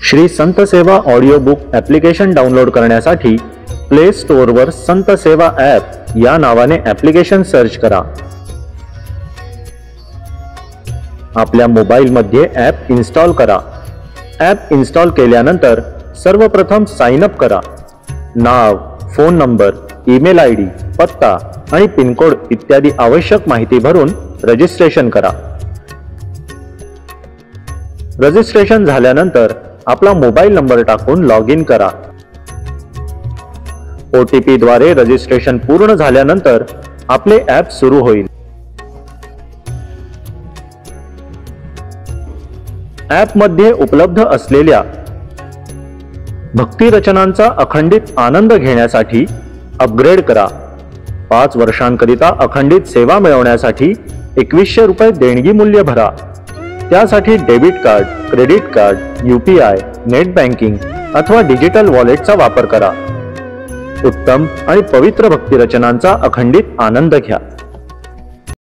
श्री संत सेवा audio book application download करण्यासाठी play स्टोअरवर संत सेवा ॲप या नावाने ॲप्लिकेशन सर्च करा। आपल्या मोबाईलमध्ये ॲप इन्स्टॉल करा। ॲप इन्स्टॉल केल्यानंतर सर्वप्रथम साइन अप करा। नाव, फोन नंबर, ईमेल आयडी, पत्ता आणि पिनकोड इत्यादी आवश्यक माहिती भरून रजिस्ट्रेशन करा। रजिस्ट्रेशन झाल्यानंतर आपला मोबाईल नंबर टाकून लॉग इन करा। OTP द्वारे रजिस्ट्रेशन पूर्ण झाल्यानंतर आपले ॲप सुरू होईल। ॲप मध्ये उपलब्ध असलेल्या भक्ती रचनांचा अखंडित आनंद घेण्यासाठी अपग्रेड करा। 5 वर्षांकरिता अखंडित सेवा मिळवण्यासाठी 2100 रुपये देणगी मूल्य भरा। त्यासाठी debit card, credit card, UPI, net banking अथवा डिजिटल वॉलेटचा वापर करा। उत्तम आणि पवित्र भक्ती रचनांचा अखंडित आनंद घ्या।